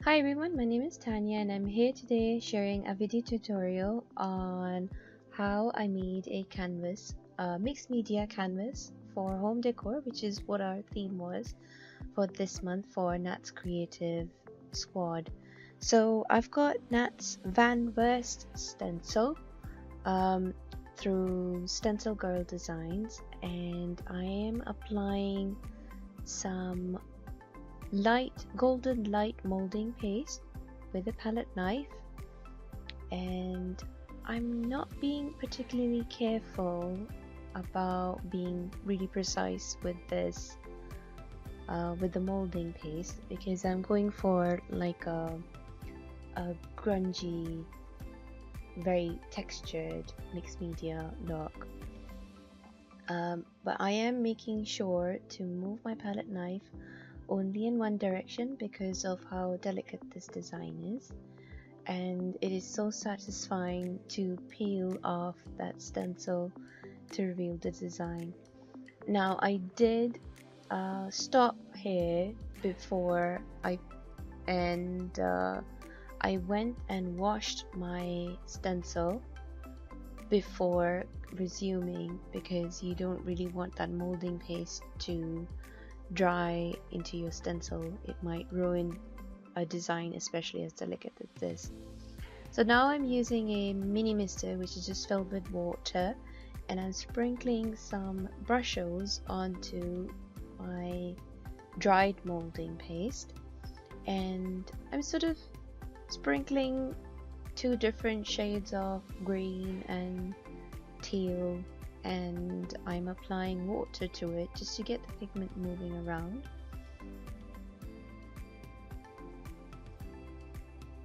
Hi everyone, my name is Tanya and I'm here today sharing a video tutorial on how I made a canvas, a mixed media canvas for home decor, which is what our theme was for this month for Nat's Creative Squad. So I've got Nat's Van West stencil um, through Stencil Girl Designs, and I am applying some golden light molding paste with a palette knife, and I'm not being particularly careful about being really precise with this with the molding paste, because I'm going for like a grungy, very textured mixed media look. But I am making sure to move my palette knife only in one direction because of how delicate this design is, and it is so satisfying to peel off that stencil to reveal the design. Now I did stop here before I went and washed my stencil before resuming, because you don't really want that molding paste to dry into your stencil. It might ruin a design, especially as delicate as this. So now I'm using a mini mister, which is just filled with water, and I'm sprinkling some brushes onto my dried molding paste, and I'm sort of sprinkling two different shades of green and teal, and I'm applying water to it just to get the pigment moving around.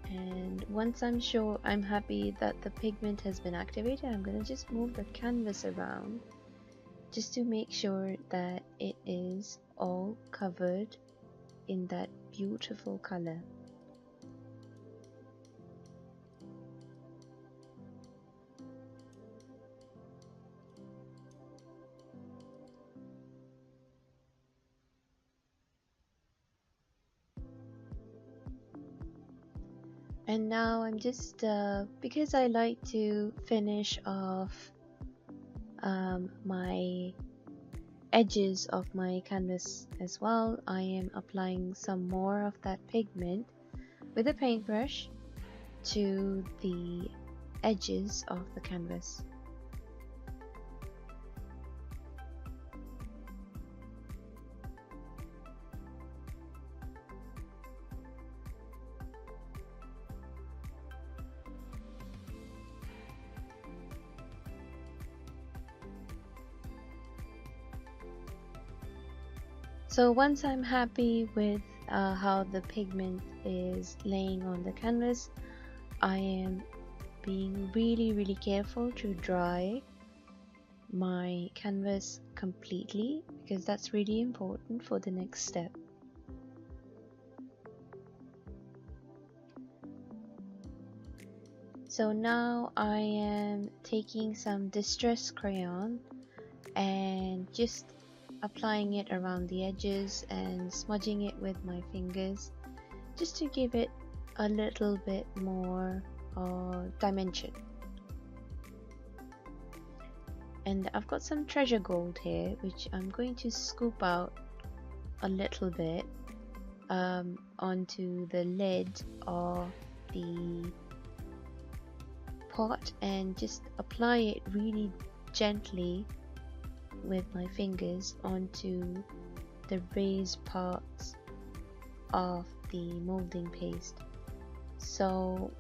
And once I'm happy that the pigment has been activated, I'm going to just move the canvas around just to make sure that it is all covered in that beautiful color. And now I'm just because I like to finish off my edges of my canvas as well, I am applying some more of that pigment with a paintbrush to the edges of the canvas. So once I'm happy with how the pigment is laying on the canvas, I am being really careful to dry my canvas completely, because that's really important for the next step. So now I am taking some distress crayon and just applying it around the edges and smudging it with my fingers just to give it a little bit more dimension. And I've got some treasure gold here, which I'm going to scoop out a little bit onto the lid of the pot and just apply it really gently with my fingers onto the raised parts of the molding paste. So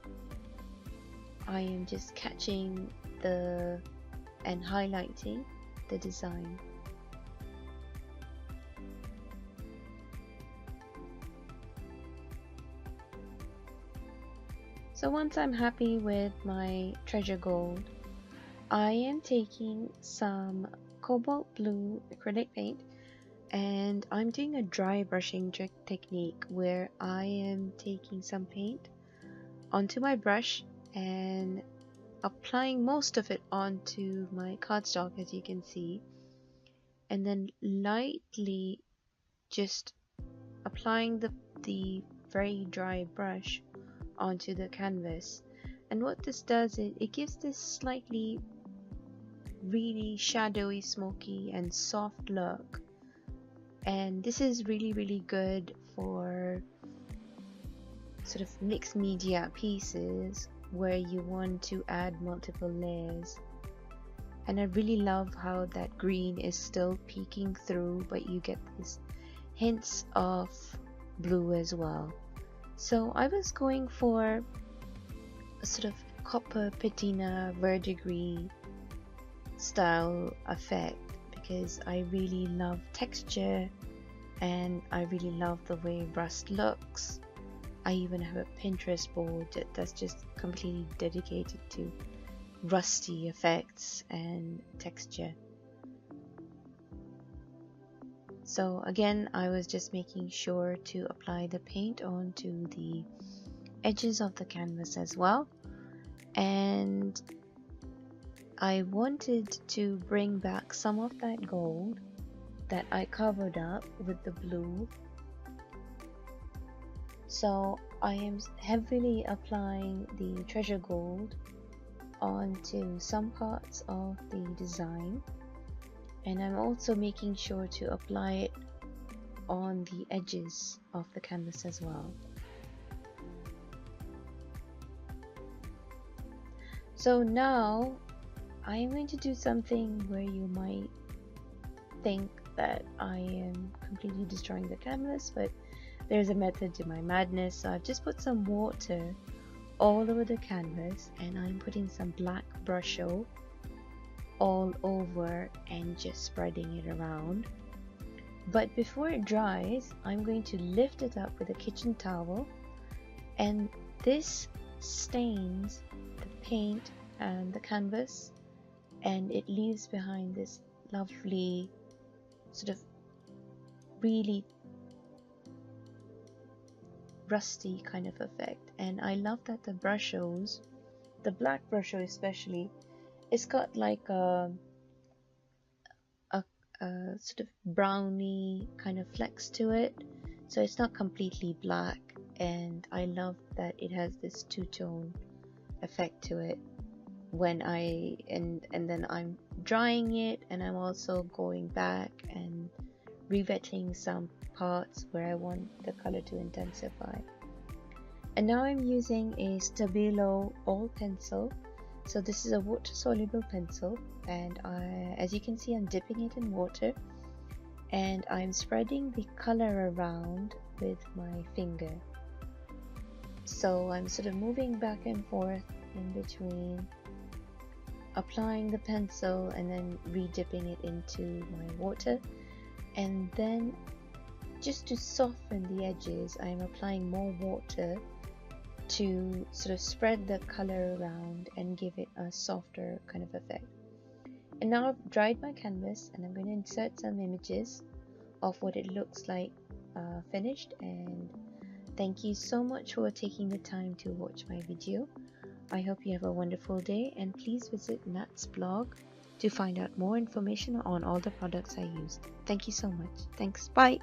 I am just catching and highlighting the design. So once I'm happy with my treasure gold, I am taking some cobalt blue acrylic paint and I'm doing a dry brushing technique where I am taking some paint onto my brush and applying most of it onto my cardstock, as you can see, and then lightly just applying the very dry brush onto the canvas. And what this does is it gives this slightly really shadowy, smoky and soft look, and this is really good for sort of mixed media pieces where you want to add multiple layers. And I really love how that green is still peeking through, but you get these hints of blue as well. So I was going for a sort of copper patina verdigris style effect because I really love texture and I really love the way rust looks. I even have a Pinterest board that's just completely dedicated to rusty effects and texture. So again, I was just making sure to apply the paint onto the edges of the canvas as well, and I wanted to bring back some of that gold that I covered up with the blue. So I am heavily applying the treasure gold onto some parts of the design, and I'm also making sure to apply it on the edges of the canvas as well. So now I'm going to do something where you might think that I am completely destroying the canvas, but there's a method to my madness. So I've just put some water all over the canvas and I'm putting some black Brusho all over and just spreading it around. But before it dries, I'm going to lift it up with a kitchen towel, and this stains the paint and the canvas, and it leaves behind this lovely sort of really rusty kind of effect. And I love that the Brushos, the black Brusho especially, it's got like a sort of browny kind of flecks to it, so it's not completely black, and I love that it has this two-tone effect to it when I and then I'm drying it, and I'm also going back and revetting some parts where I want the color to intensify. And now I'm using a Stabilo oil pencil. So this is a water soluble pencil, and as you can see, I'm dipping it in water and I'm spreading the color around with my finger. So I'm sort of moving back and forth in between applying the pencil and then re-dipping it into my water, and then just to soften the edges I'm applying more water to sort of spread the color around and give it a softer kind of effect. And now I've dried my canvas and I'm going to insert some images of what it looks like finished. And thank you so much for taking the time to watch my video. I hope you have a wonderful day, and please visit Nat's blog to find out more information on all the products I used. Thank you so much. Thanks. Bye.